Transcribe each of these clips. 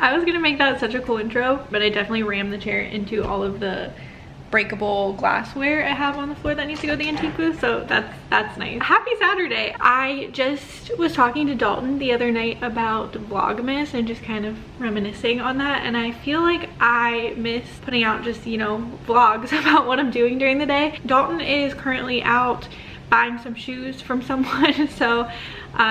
I was gonna make that such a cool intro, but I definitely rammed the chair into all of the breakable glassware I have on the floor that needs to go to the antique booth, so that's nice. Happy Saturday. I just was talking to Dalton the other night about Vlogmas and just kind of reminiscing on that, and I feel like I miss putting out just, you know, vlogs about what I'm doing during the day. Dalton is currently out buying some shoes from someone, so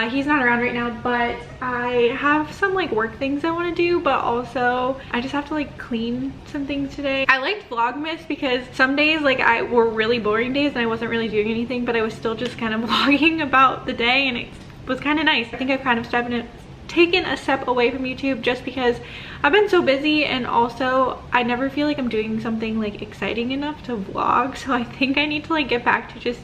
he's not around right now, but I have some like work things I want to do, but also I just have to like clean some things today. I liked Vlogmas because some days like were really boring days and I wasn't really doing anything, but I was still just kind of vlogging about the day, and it was kind of nice. I think I've kind of taken a step away from YouTube just because I've been so busy, and also I never feel like I'm doing something like exciting enough to vlog, so I think I need to like get back to just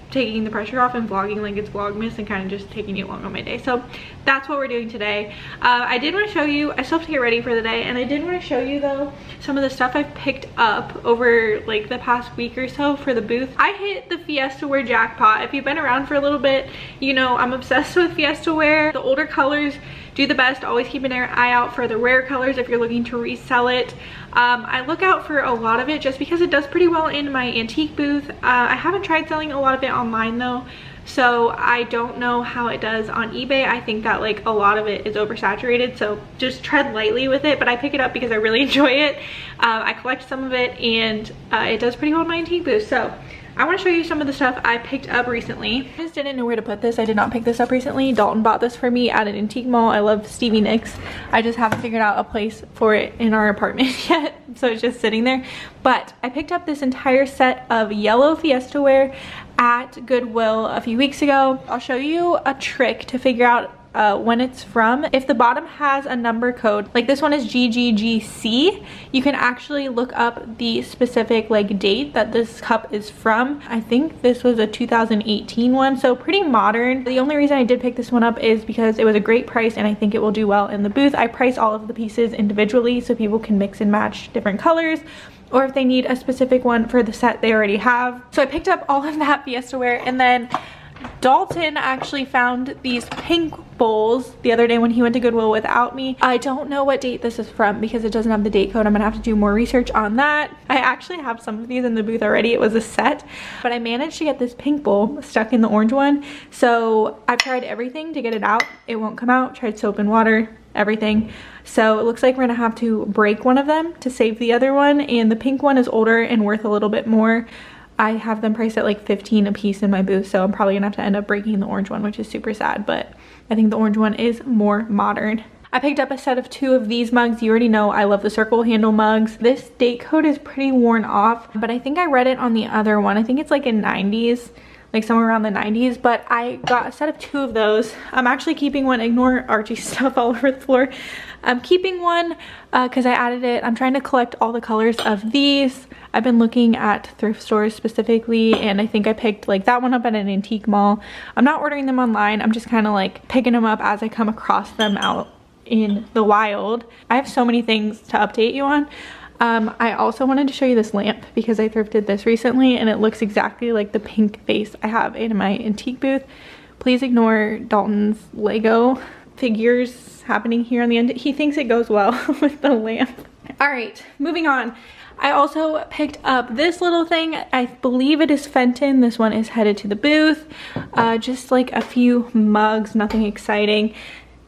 taking the pressure off and vlogging like it's Vlogmas and kind of just taking it along on my day. So that's what we're doing today. I did want to show you, I still have to get ready for the day, and I did want to show you though some of the stuff I've picked up over like the past week or so for the booth. I hit the Fiestaware jackpot. If you've been around for a little bit, you know I'm obsessed with Fiestaware. The older colors do the best. Always keep an eye out for the rare colors if you're looking to resell it. I look out for a lot of it just because it does pretty well in my antique booth. I haven't tried selling a lot of it online though, so I don't know how it does on eBay. I think that like a lot of it is oversaturated, so just tread lightly with it, but I pick it up because I really enjoy it. I collect some of it, and it does pretty well in my antique booth. So I want to show you some of the stuff I picked up recently. I just didn't know where to put this. I did not pick this up recently. Dalton bought this for me at an antique mall. I love Stevie Nicks. I just haven't figured out a place for it in our apartment yet, so it's just sitting there. But I picked up this entire set of yellow Fiestaware at Goodwill a few weeks ago. I'll show you a trick to figure out when it's from. If the bottom has a number code, like this one is GGGC, you can actually look up the specific like date that this cup is from. I think this was a 2018 one, so pretty modern. The only reason I did pick this one up is because it was a great price, and I think it will do well in the booth. I price all of the pieces individually so people can mix and match different colors, or if they need a specific one for the set they already have. So I picked up all of that Fiestaware, and then Dalton actually found these pink bowls the other day when he went to Goodwill without me. I don't know what date this is from because it doesn't have the date code. I'm gonna have to do more research on that. I actually have some of these in the booth already. It was a set, but I managed to get this pink bowl stuck in the orange one. So I've tried everything to get it out. It won't come out. Tried soap and water, everything. So it looks like we're gonna have to break one of them to save the other one, and the pink one is older and worth a little bit more. I have them priced at like $15 a piece in my booth, so I'm probably gonna have to end up breaking the orange one, which is super sad, but I think the orange one is more modern. I picked up a set of 2 of these mugs. You already know I love the circle handle mugs. This date code is pretty worn off, but I think I read it on the other one. I think it's like in 90s, like somewhere around the 90s, but I got a set of 2 of those. I'm actually keeping one. Ignore Archie's stuff all over the floor. I'm keeping one because I added it. I'm trying to collect all the colors of these. I've been looking at thrift stores specifically, and I think I picked like that one up at an antique mall. I'm not ordering them online. I'm just kind of like picking them up as I come across them out in the wild. I have so many things to update you on. I also wanted to show you this lamp because I thrifted this recently, and it looks exactly like the pink vase I have in my antique booth. Please ignore Dalton's Lego figures happening here on the end. He thinks it goes well with the lamp. All right, moving on. I also picked up this little thing. I believe it is Fenton. This one is headed to the booth. Just like a few mugs, nothing exciting.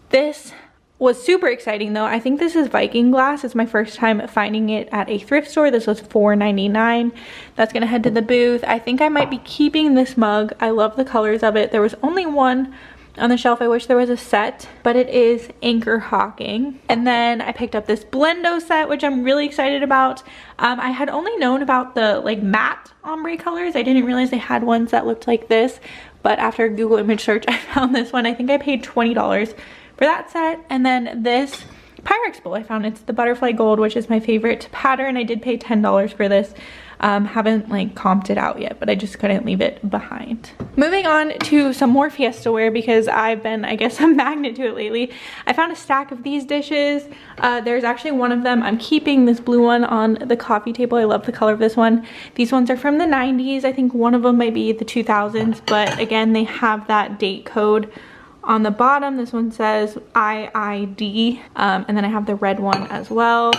This was super exciting though. I think this is Viking glass. It's my first time finding it at a thrift store. This was $4.99. That's gonna head to the booth. I think I might be keeping this mug. I love the colors of it. There was only one on the shelf. I wish there was a set, but it is Anchor Hawking. And then I picked up this Blendo set, which I'm really excited about. I had only known about the like matte ombre colors. I didn't realize they had ones that looked like this, but after a Google image search, I found this one. I think I paid $20 for that set. And then this Pyrex bowl I found. It's the butterfly gold, which is my favorite pattern. I did pay $10 for this. Haven't like comped it out yet, but I just couldn't leave it behind. Moving on to some more Fiestaware because I've been, I guess, a magnet to it lately. I found a stack of these dishes. There's actually one of them. I'm keeping this blue one on the coffee table. I love the color of this one. These ones are from the 90s. I think one of them might be the 2000s, but again, they have that date code on the bottom. This one says IID, and then I have the red one as well.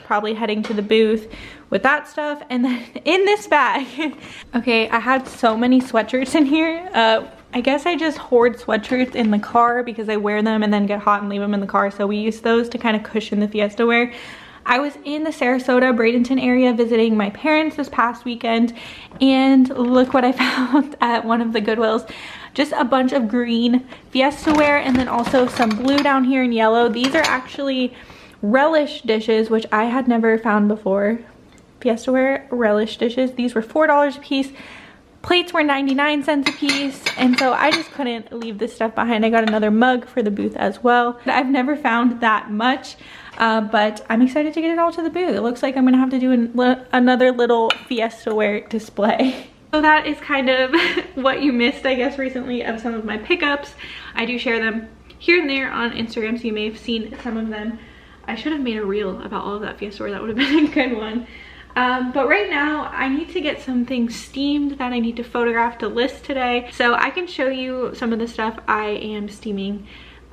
Probably heading to the booth with that stuff. And then in this bag, okay, I had so many sweatshirts in here. I guess I just hoard sweatshirts in the car because I wear them and then get hot and leave them in the car. So we use those to kind of cushion the Fiestaware. I was in the Sarasota, Bradenton area visiting my parents this past weekend, and look what I found at one of the Goodwills. Just a bunch of green Fiestaware and then also some blue down here in yellow. These are actually relish dishes, which I had never found before. Fiestaware relish dishes. These were $4 a piece. Plates were 99 cents a piece, and so I just couldn't leave this stuff behind. I got another mug for the booth as well. I've never found that much, but I'm excited to get it all to the booth. It looks like I'm gonna have to do another little Fiestaware display. So that is kind of what you missed, I guess, recently of some of my pickups. I do share them here and there on Instagram, so you may have seen some of them. I should have made a reel about all of that Fiestaware. That would have been a good one. But right now I need to get some things steamed that I need to photograph to list today. So I can show you some of the stuff I am steaming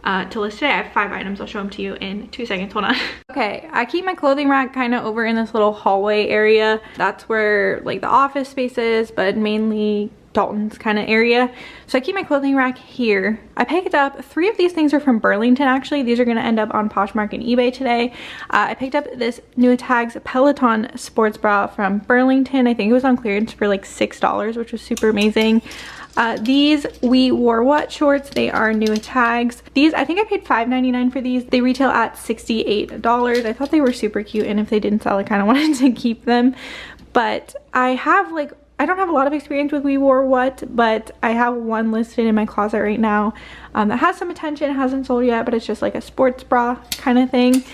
to list today. I have 5 items. I'll show them to you in 2 seconds. Hold on. Okay, I keep my clothing rack kind of over in this little hallway area. That's where like the office space is, but mainly Dalton's kind of area. So I keep my clothing rack here. I picked up 3 of these things are from Burlington actually. These are going to end up on Poshmark and eBay today. I picked up this New Tags Peloton sports bra from Burlington. I think it was on clearance for like $6, which was super amazing. These We Wore What shorts, they are New Tags. These, I think I paid $5.99 for these. They retail at $68. I thought they were super cute, and if they didn't sell, I kind of wanted to keep them. But I don't have a lot of experience with We Wore What, but I have one listed in my closet right now that has some attention. It hasn't sold yet, but it's just like a sports bra kind of thing.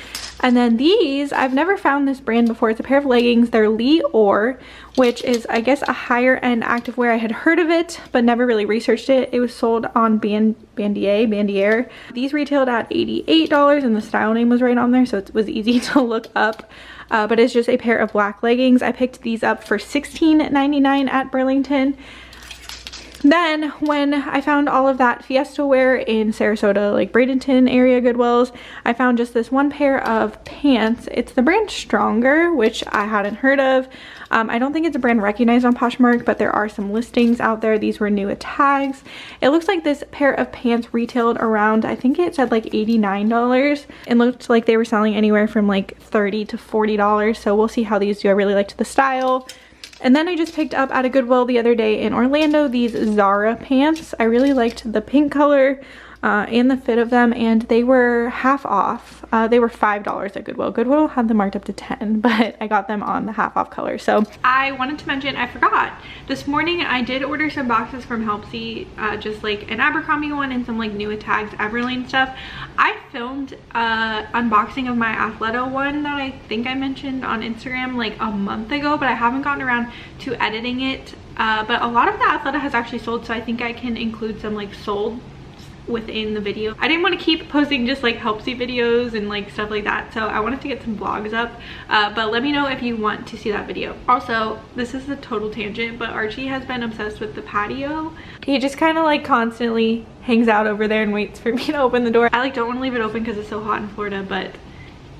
And then these, I've never found this brand before. It's a pair of leggings. They're Lee Orr, which is, I guess, a higher end activewear. I had heard of it, but never really researched it. It was sold on Bandier. These retailed at $88, and the style name was right on there, so it was easy to look up. But it's just a pair of black leggings. I picked these up for $16.99 at Burlington. Then when I found all of that Fiestaware in Sarasota, like Bradenton area Goodwills, I found just this one pair of pants. It's the brand Stronger, which I hadn't heard of. I don't think it's a brand recognized on Poshmark, but there are some listings out there. These were New Tags. It looks like this pair of pants retailed around, I think it said like $89. It looked like they were selling anywhere from like $30 to $40. So we'll see how these do. I really liked the style. And then I just picked up at a Goodwill the other day in Orlando these Zara pants. I really liked the pink color and the fit of them, and they were half off. They were $5 at Goodwill. Goodwill had them marked up to $10, but I got them on the half off color. So I wanted to mention, I forgot, this morning I did order some boxes from Helpsy, just like an Abercrombie one and some like New Tags Everlane stuff. I filmed unboxing of my Athleto one that I think I mentioned on Instagram like a month ago, but I haven't gotten around to editing it. But a lot of the Athleto has actually sold, so I think I can include some like sold within the video. I didn't want to keep posting just like Helpsy videos and like stuff like that, so I wanted to get some vlogs up, but let me know if you want to see that video. Also, this is a total tangent, but Archie has been obsessed with the patio. He just kind of like constantly hangs out over there and waits for me to open the door. I like don't want to leave it open because it's so hot in Florida, but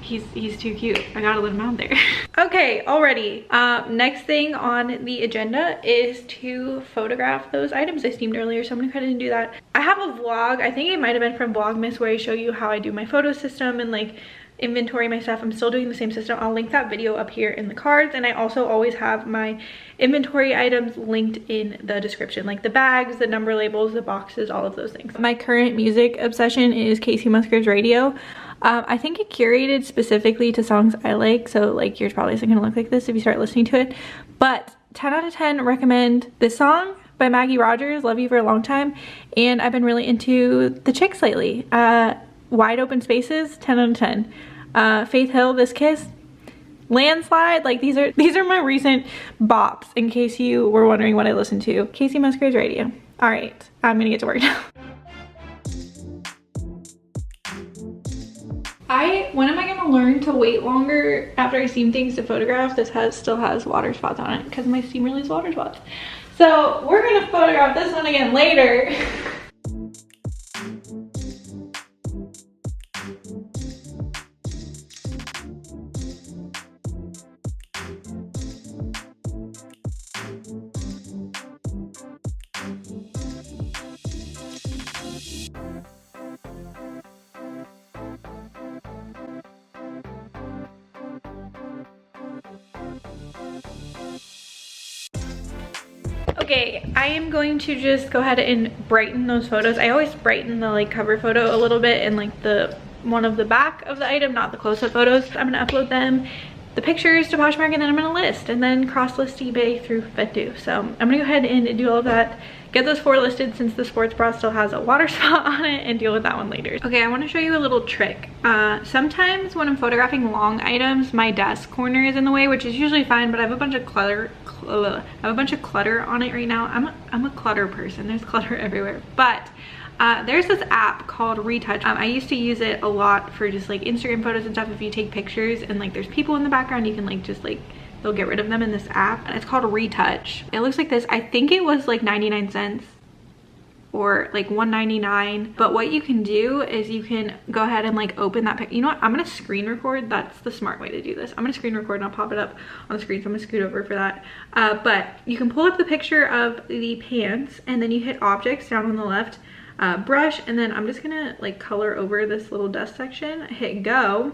he's too cute. I gotta let him out there. Okay, already. Next thing on the agenda is to photograph those items I steamed earlier, so I'm gonna go ahead and do that. I have a vlog, I think it might have been from Vlogmas, where I show you how I do my photo system and like inventory my stuff. I'm still doing the same system. I'll link that video up here in the cards, and I also always have my inventory items linked in the description, like the bags, the number labels, the boxes, all of those things. My current music obsession is Casey Musgraves Radio. I think it curated specifically to songs I like, so like yours probably isn't gonna look like this if you start listening to it, but 10 out of 10 recommend this song by Maggie Rogers, Love You for a Long Time, and I've been really into the Chicks lately. Wide Open Spaces, 10 out of 10. Faith Hill, This Kiss, Landslide, like these are my recent bops, in case you were wondering what I listened to. Casey Musgraves Radio. All right, I'm gonna get to work now. When am I gonna learn to wait longer after I steam things to photograph? This still has water spots on it because my steamer leaves water spots. So we're gonna photograph this one again later. Okay, I am going to just go ahead and brighten those photos. I always brighten the like cover photo a little bit and like the one of the back of the item, not the close-up photos. I'm gonna upload them, the pictures, to Poshmark, and then I'm gonna list and then cross-list eBay through Vendu. So I'm gonna go ahead and do all of that, get those 4 listed since the sports bra still has a water spot on it, and deal with that one later. Okay, I want to show you a little trick. Sometimes when I'm photographing long items, my desk corner is in the way, which is usually fine, but I have a bunch of clutter. I have a bunch of clutter on it right now. I'm a clutter person. There's clutter everywhere. But there's this app called Retouch. I used to use it a lot for just like Instagram photos and stuff. If you take pictures and like there's people in the background, you can like just like, they'll get rid of them in this app, and it's called Retouch. It looks like this. I think it was like 99 cents or like $1.99, but what you can do is you can go ahead and like open that. You know what, I'm gonna screen record. That's the smart way to do this. I'm gonna screen record and I'll pop it up on the screen, so I'm gonna scoot over for that. But you can pull up the picture of the pants, and then you hit objects down on the left, brush, and then I'm just gonna like color over this little dust section, hit go,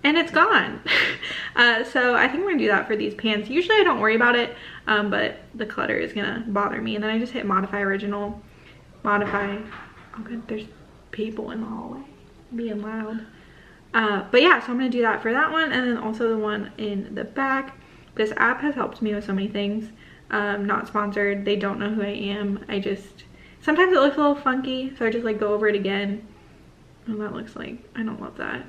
and it's gone. So I think I'm gonna do that for these pants. Usually I don't worry about it, but the clutter is gonna bother me. And then I just hit modify original, modify. Oh good, there's people in the hallway being loud. But yeah, so I'm gonna do that for that one, and then also the one in the back. This app has helped me with so many things. Not sponsored, they don't know who I am. Sometimes it looks a little funky, so I just like go over it again. Oh, that looks like, I don't love that.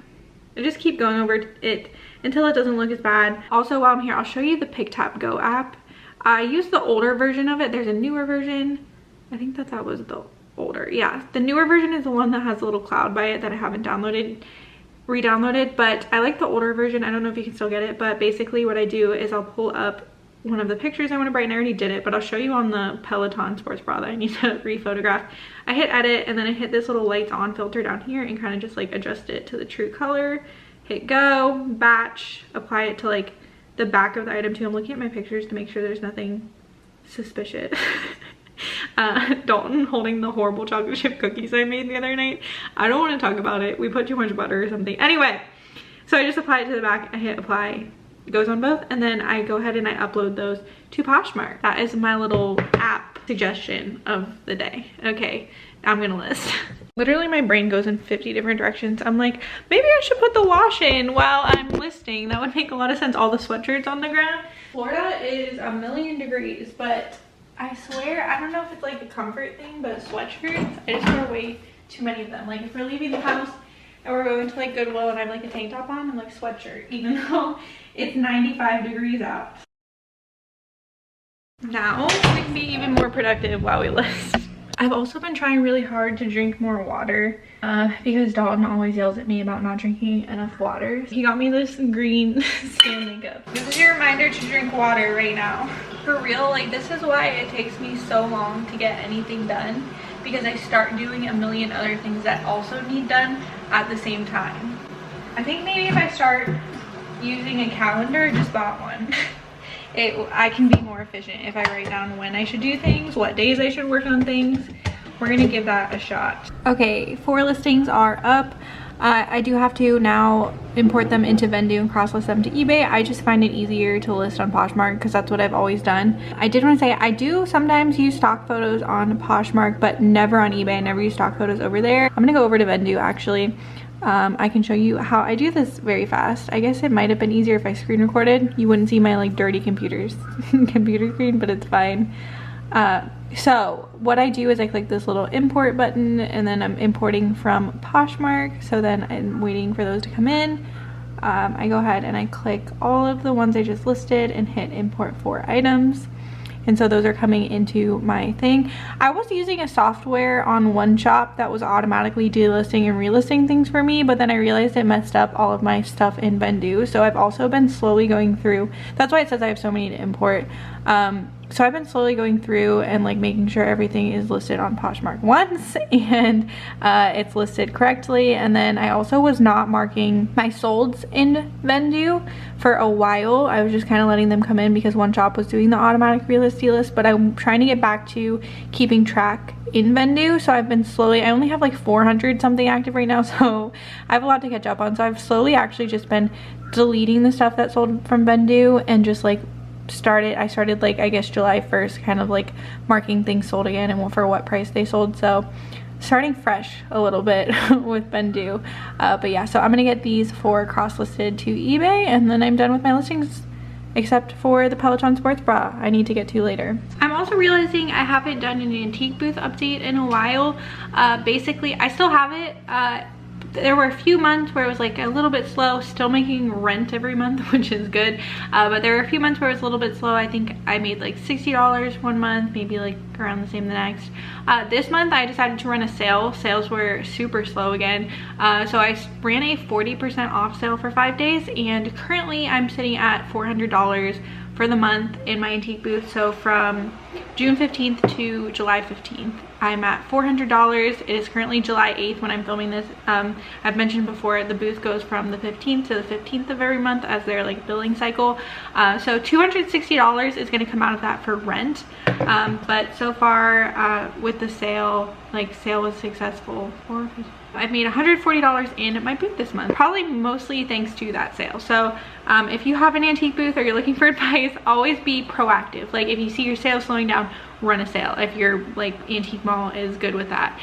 I just keep going over it until it doesn't look as bad. Also, while I'm here, I'll show you the PicTapGo app. I use the older version of it. There's a newer version. I think that was the older. Yeah, the newer version is the one that has a little cloud by it that I haven't re-downloaded, but I like the older version. I don't know if you can still get it, but basically what I do is I'll pull up one of the pictures I want to brighten. I already did it, but I'll show you on the Peloton sports bra that I need to re-photograph. I hit edit, and then I hit this little lights on filter down here and kind of just like adjust it to the true color. Hit go, batch, apply it to like the back of the item too. I'm looking at my pictures to make sure there's nothing suspicious. Dalton holding the horrible chocolate chip cookies I made the other night. I don't want to talk about it. We put too much butter or something. Anyway, so I just apply it to the back. I hit apply. It goes on both, and then I go ahead and I upload those to Poshmark. That is my little app suggestion of the day. Okay, I'm gonna list. Literally my brain goes in 50 different directions. I'm like, maybe I should put the wash in while I'm listing. That would make a lot of sense. All the sweatshirts on the ground. Florida is a million degrees, but I swear, I don't know if it's like a comfort thing, but sweatshirts, I just wear way too many of them. Like if we're leaving the house and we're going to like Goodwill and I have like a tank top on, I'm like sweatshirt, even though it's 95 degrees out. Now we can be even more productive while we list. I've also been trying really hard to drink more water because Dalton always yells at me about not drinking enough water. He got me this green Stanley cup. This is your reminder to drink water right now. For real, like this is why it takes me so long to get anything done, because I start doing a million other things that also need done at the same time. I think maybe if I start using a calendar, just that one, I can be more efficient if I write down when I should do things, what days I should work on things. We're gonna give that a shot. Okay, 4 listings are up. I do have to now import them into Vendu and cross-list them to eBay. I just find it easier to list on Poshmark because that's what I've always done. I did want to say I do sometimes use stock photos on Poshmark, but never on eBay. I never use stock photos over there. I'm gonna go over to Vendu actually. I can show you how I do this very fast. I guess it might have been easier if I screen recorded. You wouldn't see my like dirty computer screen, but it's fine. So what I do is I click this little import button, and then I'm importing from Poshmark. So then I'm waiting for those to come in. I go ahead and I click all of the ones I just listed and hit import 4 items. And so those are coming into my thing. I was using a software on One Shop that was automatically delisting and relisting things for me, but then I realized it messed up all of my stuff in Vendu. So I've also been slowly going through, that's why it says I have so many to import. So I've been slowly going through and like making sure everything is listed on Poshmark once and it's listed correctly. And then I also was not marking my solds in Vendu for a while. I was just kind of letting them come in because One Shop was doing the automatic relist delist, but I'm trying to get back to keeping track in Vendu. So I've been slowly, I only have like 400 something active right now, so I have a lot to catch up on. So I've slowly actually just been deleting the stuff that sold from Vendu and just like I started like, I guess July 1st, kind of like marking things sold again and for what price they sold. So starting fresh a little bit with Bendu. But yeah, so I'm gonna get these 4 cross-listed to eBay, and then I'm done with my listings, except for the Peloton sports bra I need to get to later. I'm also realizing I haven't done an antique booth update in a while. Basically, I still have it. There were a few months where it was like a little bit slow, still making rent every month, which is good. But there were a few months where it was a little bit slow. I think I made like $60 one month, maybe like around the same the next. This month I decided to run a sale. Sales were super slow again. So I ran a 40% off sale for 5 days, and currently I'm sitting at $400 for the month in my antique booth. So from June 15th to July 15th, I'm at $400. It is currently July 8th when I'm filming this. I've mentioned before, the booth goes from the 15th to the 15th of every month as their like billing cycle. So $260 is gonna come out of that for rent. But so far with the sale, like sale was successful. I've made $140 in my booth this month, probably mostly thanks to that sale. So if you have an antique booth or you're looking for advice, always be proactive. Like if you see your sales slowing down, run a sale if your like antique mall is good with that.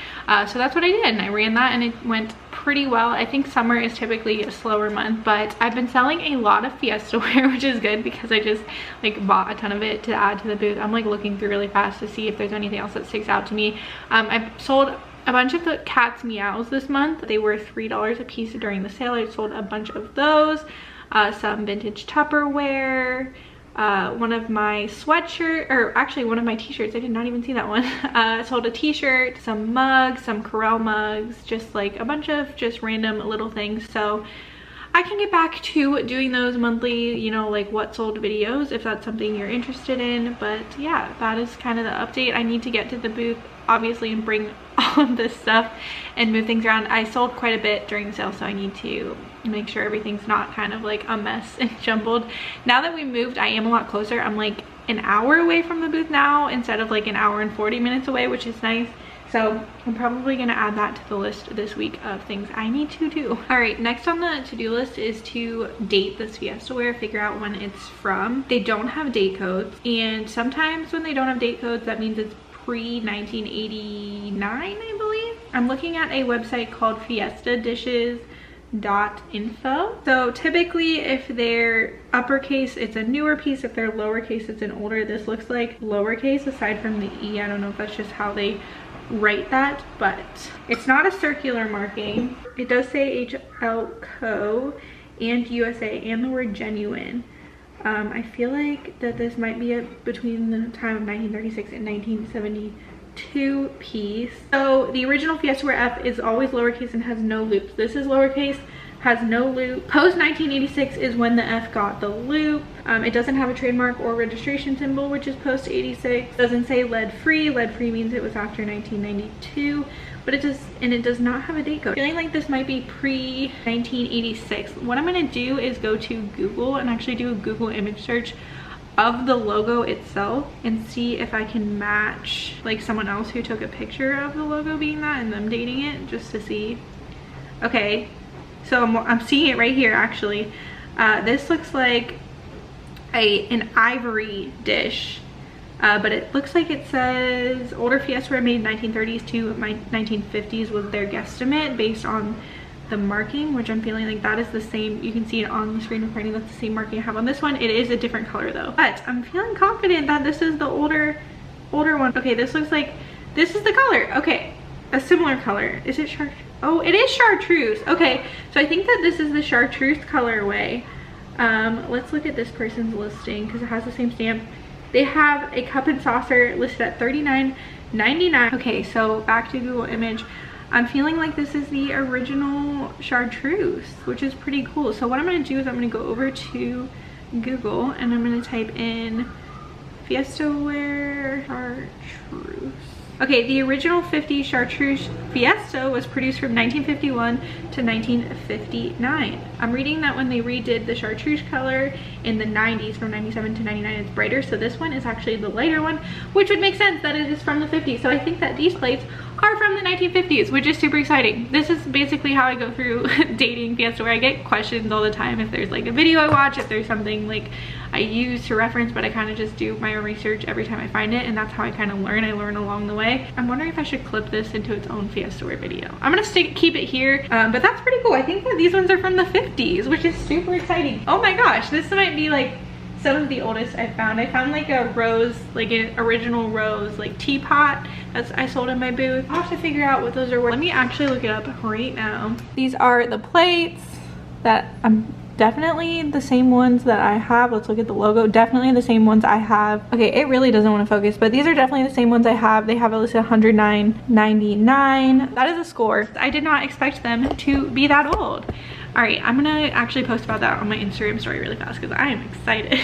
So that's what I did, and I ran that and it went pretty well. I think summer is typically a slower month, but I've been selling a lot of Fiestaware, which is good because I just like bought a ton of it to add to the booth. I'm like looking through really fast to see if there's anything else that sticks out to me. I've sold a bunch of the cat's meows this month. They were $3 a piece during the sale. I sold a bunch of those. Some vintage Tupperware, one of my sweatshirt, or actually one of my t-shirts, I did not even see that one. I sold a t-shirt, some mugs, some Corel mugs, just like a bunch of just random little things. So I can get back to doing those monthly, you know, like what sold videos if that's something you're interested in. But yeah, that is kind of the update. I need to get to the booth obviously and bring all of this stuff and move things around. I sold quite a bit during the sale, so I need to make sure everything's not kind of like a mess and jumbled. Now that we moved, I am a lot closer. I'm like an hour away from the booth now instead of like an hour and 40 minutes away, which is nice. So I'm probably gonna add that to the list this week of things I need to do. All right, next on the to-do list is to date this Fiestaware, figure out when it's from. They don't have date codes, and sometimes when they don't have date codes, that means it's pre-1989, I believe. I'm looking at a website called fiestadishes.info. So typically if they're uppercase, it's a newer piece. If they're lowercase, it's an older. This looks like lowercase aside from the E. I don't know if that's just how they write that, but it's not a circular marking. It does say HL Co and USA and the word genuine. I feel like that this might be between the time of 1936 and 1972 piece. So the original Fiestaware F is always lowercase and has no loops. This is lowercase, has no loop. Post 1986 is when the F got the loop. It doesn't have a trademark or registration symbol, which is post 86. Doesn't say lead free. Lead free means it was after 1992. But it does not have a date code. Feeling like this might be pre-1986. What I'm gonna do is go to Google and actually do a Google image search of the logo itself and see if I can match like someone else who took a picture of the logo being that and them dating it, just to see. Okay, so I'm seeing it right here actually. This looks like an ivory dish. But it looks like it says older Fiestaware made 1930s to 1950s was their guesstimate based on the marking, which I'm feeling like that is the same. You can see it on the screen recording. That's the same marking I have on this one. It is a different color though, but I'm feeling confident that this is the older one. Okay, this looks like this is the color. Okay, a similar color. Is it chartreuse? Oh, it is chartreuse. Okay, so I think that this is the chartreuse colorway. Let's look at this person's listing because it has the same stamp. They have a cup and saucer listed at $39.99. Okay, so back to Google image. I'm feeling like this is the original chartreuse, which is pretty cool. So what I'm gonna do is I'm gonna go over to Google and I'm gonna type in Fiestaware chartreuse. Okay, the original 50 chartreuse Fiesta was produced from 1951 to 1959. I'm reading that when they redid the chartreuse color in the 90s, from 97 to 99, it's brighter. So this one is actually the lighter one, which would make sense that it is from the 50s. So I think that these plates are from the 1950s, which is super exciting. This is basically how I go through dating Fiestaware. I get questions all the time if there's like a video I watch, if there's something like I use to reference, but I kind of just do my own research every time I find it, and that's how I kind of learn. I learn along the way. I'm wondering if I should clip this into its own Fiestaware video. I'm gonna keep it here, but that's pretty cool. I think that these ones are from the 50s, which is super exciting. Oh my gosh, this might be like some of the oldest I've found. I found like a rose, like an original rose, like teapot that's I sold in my booth. I'll have to figure out what those are worth. Let me actually look it up right now. These are the plates that I'm definitely the same ones that I have. Let's look at the logo. Definitely the same ones I have. Okay, it really doesn't want to focus, but these are definitely the same ones I have. They have it listed $109.99. That is a score. I did not expect them to be that old. All right, I'm gonna actually post about that on my Instagram story really fast because I am excited.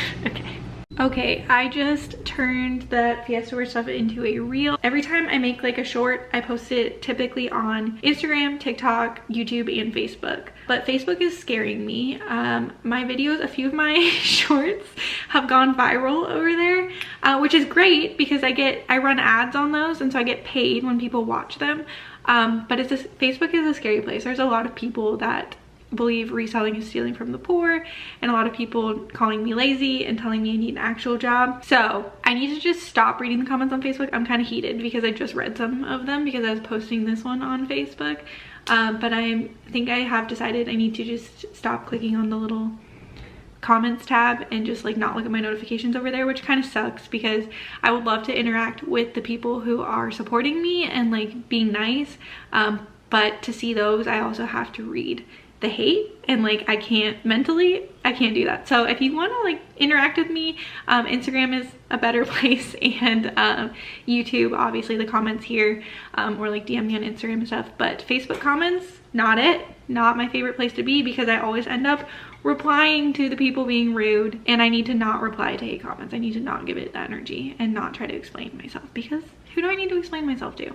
Okay, I just turned that Fiestaware stuff into a reel. Every time I make like a short, I post it typically on Instagram, TikTok, YouTube, and Facebook. But Facebook is scaring me. My videos, a few of my shorts have gone viral over there, which is great because I run ads on those, and so I get paid when people watch them. But Facebook is a scary place. There's a lot of people that believe reselling is stealing from the poor, and a lot of people calling me lazy and telling me I need an actual job. So I need to just stop reading the comments on Facebook. I'm kind of heated because I just read some of them because I was posting this one on Facebook. But I think I have decided I need to just stop clicking on the little comments tab and just like not look at my notifications over there, which kind of sucks because I would love to interact with the people who are supporting me and like being nice. But to see those, I also have to read the hate, and like I can't do that. So if you want to like interact with me, Instagram is a better place, and YouTube, obviously the comments here, or like DM me on Instagram and stuff. But Facebook comments, not my favorite place to be because I always end up replying to the people being rude, and I need to not reply to hate comments. I need to not give it that energy and not try to explain myself, because who do I need to explain myself to?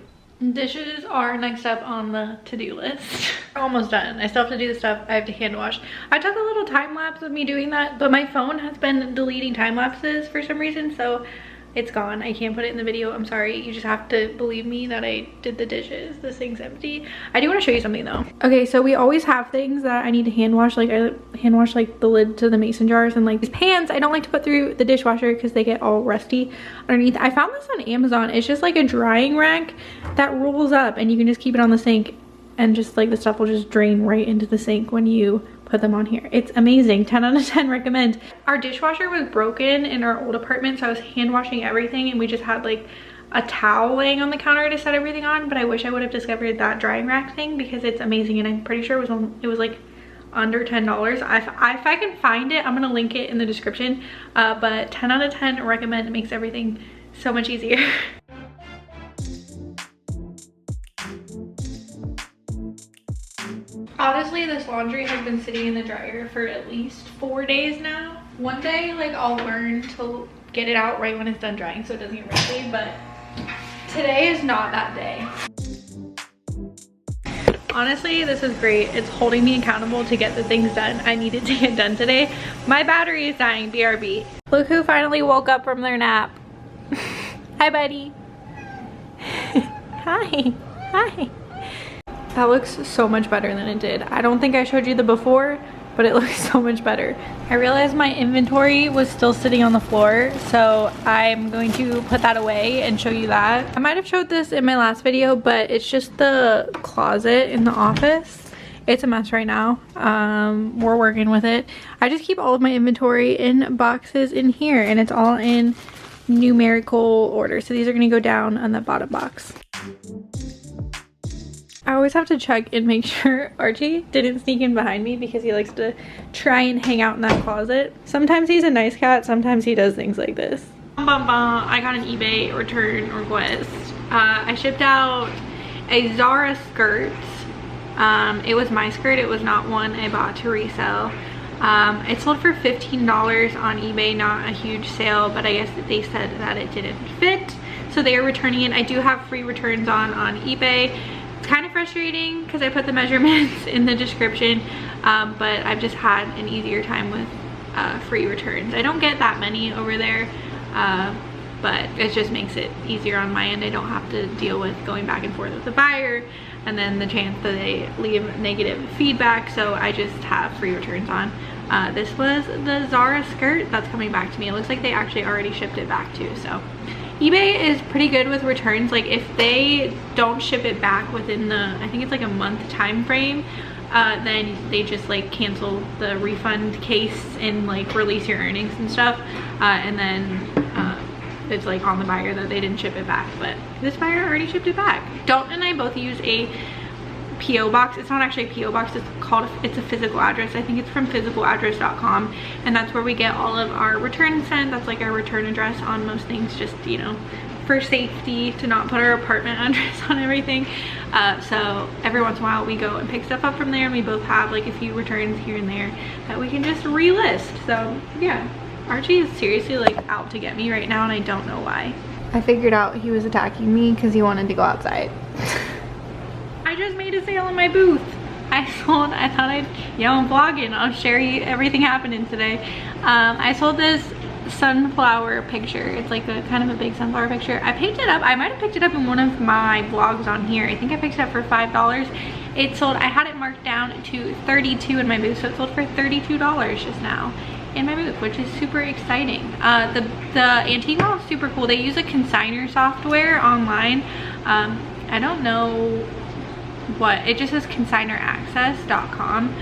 Dishes are next up on the to-do list. Almost done. I still have to do the stuff I have to hand wash. I took a little time lapse of me doing that, but my phone has been deleting time lapses for some reason, so it's gone. I can't put it in the video. I'm sorry. You just have to believe me that I did the dishes. This thing's empty. I do want to show you something though. Okay, so we always have things that I need to hand wash. Like I hand wash like the lid to the mason jars, and like these pans I don't like to put through the dishwasher because they get all rusty underneath. I found this on Amazon. It's just like a drying rack that rolls up, and you can just keep it on the sink, and just like the stuff will just drain right into the sink when you put them on here. It's amazing. 10 out of 10 recommend. Our dishwasher was broken in our old apartment, so I was hand washing everything, and we just had like a towel laying on the counter to set everything on. But I wish I would have discovered that drying rack thing because it's amazing, and I'm pretty sure it was like under $10. If I can find it, I'm gonna link it in the description. But 10 out of 10 recommend. It makes everything so much easier. Honestly, this laundry has been sitting in the dryer for at least 4 days now. One day, like, I'll learn to get it out right when it's done drying so it doesn't get rusty, but today is not that day. Honestly, this is great. It's holding me accountable to get the things done I needed to get done today. My battery is dying, BRB. Look who finally woke up from their nap. Hi, buddy. Hi. Hi. That looks so much better than it did. I don't think I showed you the before, but it looks so much better. I realized my inventory was still sitting on the floor, so I'm going to put that away and show you that. I might have showed this in my last video, but it's just the closet in the office. It's a mess right now. We're working with it. I just keep all of my inventory in boxes in here, and it's all in numerical order. So these are gonna go down on the bottom box. I always have to check and make sure Archie didn't sneak in behind me because he likes to try and hang out in that closet. Sometimes he's a nice cat, sometimes he does things like this. I got an eBay return request. I shipped out a Zara skirt. It was my skirt, it was not one I bought to resell. It sold for $15 on eBay, not a huge sale, but I guess they said that it didn't fit. So they are returning it. I do have free returns on eBay. It's kind of frustrating because I put the measurements in the description, but I've just had an easier time with free returns. I don't get that many over there, but it just makes it easier on my end. I don't have to deal with going back and forth with the buyer and then the chance that they leave negative feedback, so I just have free returns on. This was the Zara skirt that's coming back to me. It looks like they actually already shipped it back too. So eBay is pretty good with returns. Like if they don't ship it back within the, I think it's like a month time frame, then they just like cancel the refund case and like release your earnings and stuff, and then it's like on the buyer that they didn't ship it back. But this buyer already shipped it back. Dalton and I both use a PO box. It's not actually a PO box, it's a physical address. I think it's from physicaladress.com, and that's where we get all of our returns sent. That's like our return address on most things, just, you know, for safety, to not put our apartment address on everything. So every once in a while we go and pick stuff up from there, and we both have like a few returns here and there that we can just relist. So yeah, Archie is seriously like out to get me right now, and I don't know why. I figured out he was attacking me because he wanted to go outside. I just made a sale in my booth. I thought I'd, you know, I'm vlogging, I'll share you everything happening today. I sold this sunflower picture. It's like a kind of a big sunflower picture. I picked it up, I might have picked it up in one of my vlogs on here. I think I picked it up for $5. It sold, I had it marked down to $32 in my booth, so it sold for $32 just now in my booth, which is super exciting. The antique mall is super cool. They use a consignor software online. I don't know what, it just says consigneraccess.com.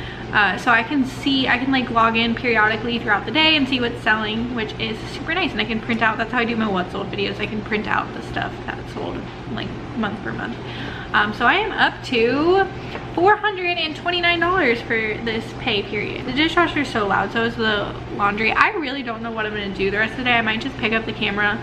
So I can like log in periodically throughout the day and see what's selling, which is super nice. And I can print out, that's how I do my what sold videos. I can print out the stuff that's sold like month per month. So I am up to $429 for this pay period. The dishwasher is so loud, so is the laundry. I really don't know what I'm gonna do the rest of the day. I might just pick up the camera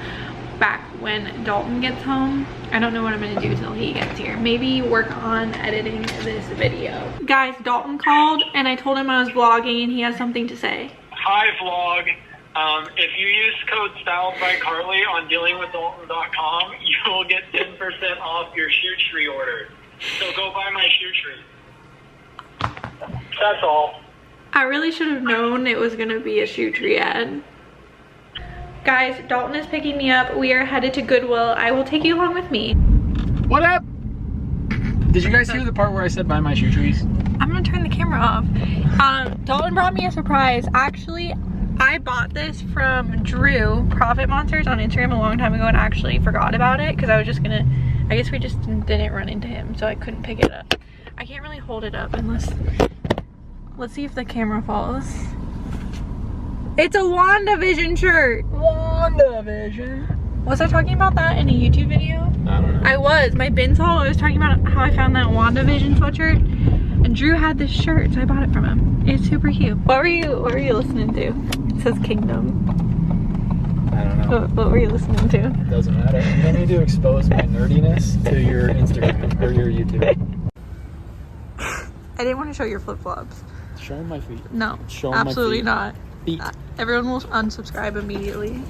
back when Dalton gets home. I don't know what I'm gonna do till he gets here. Maybe work on editing this video. Guys, Dalton called and I told him I was vlogging and he has something to say. Hi vlog. If you use code STYLEDBYCARLI on dealingwithdalton.com, you will get 10% off your shoe tree order. So go buy my shoe tree. That's all. I really should have known it was gonna be a shoe tree ad. Guys, Dalton is picking me up. We are headed to Goodwill. I will take you along with me. What up? Did you guys hear the part where I said buy my shoe trees? I'm gonna turn the camera off. Dalton brought me a surprise. Actually, I bought this from Drew, Profit Monsters, on Instagram a long time ago and actually forgot about it because I was just gonna, I guess we just didn't run into him, so I couldn't pick it up. I can't really hold it up unless, let's see if the camera falls. It's a WandaVision shirt. WandaVision. Was I talking about that in a YouTube video? I don't know. I was. My bins haul, I was talking about how I found that WandaVision sweatshirt, and Drew had this shirt, so I bought it from him. It's super cute. What were you listening to? It says Kingdom. I don't know. What were you listening to? It doesn't matter. You need to expose my nerdiness to your Instagram or your YouTube. I didn't want to show your flip-flops. Show them my feet. No, Show 'em absolutely my feet. not. Everyone will unsubscribe immediately.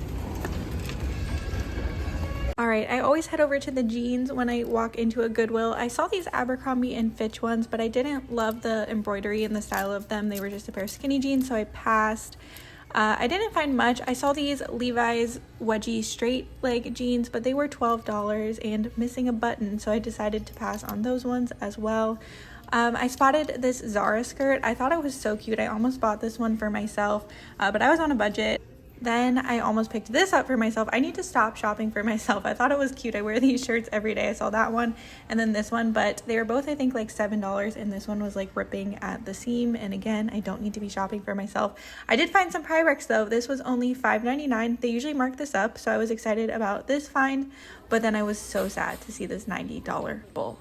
Alright, I always head over to the jeans when I walk into a Goodwill. I saw these Abercrombie and Fitch ones, but I didn't love the embroidery and the style of them. They were just a pair of skinny jeans, so I passed. I didn't find much. I saw these Levi's wedgie straight leg jeans, but they were $12 and missing a button, so I decided to pass on those ones as well. I spotted this Zara skirt. I thought it was so cute. I almost bought this one for myself, but I was on a budget. Then I almost picked this up for myself. I need to stop shopping for myself. I thought it was cute. I wear these shirts every day. I saw that one and then this one, but they were both, I think, like $7, and this one was like ripping at the seam. And again, I don't need to be shopping for myself. I did find some Pyrex though. This was only $5.99. They usually mark this up, so I was excited about this find, but then I was so sad to see this $90 bull.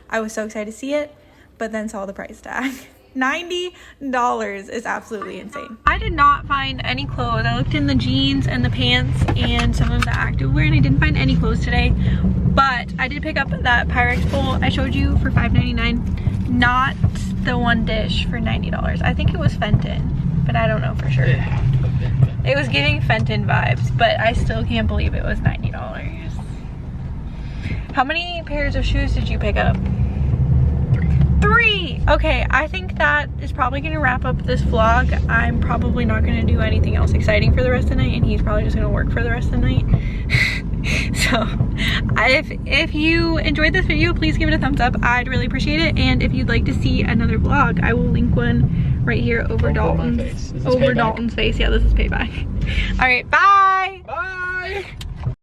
I was so excited to see it, but then saw the price tag. $90 is absolutely insane. I did not find any clothes. I looked in the jeans and the pants and some of the activewear, and I didn't find any clothes today, but I did pick up that Pyrex bowl I showed you for $5.99, not the one dish for $90. I think it was Fenton, but I don't know for sure. It was giving Fenton vibes, but I still can't believe it was $90. How many pairs of shoes did you pick up? 3! Okay, I think that is probably gonna wrap up this vlog. I'm probably not gonna do anything else exciting for the rest of the night, and he's probably just gonna work for the rest of the night. So if you enjoyed this video, please give it a thumbs up. I'd really appreciate it. And if you'd like to see another vlog, I will link one right here over Dalton's. Over Dalton's face. Yeah, this is payback. All right, bye. Bye.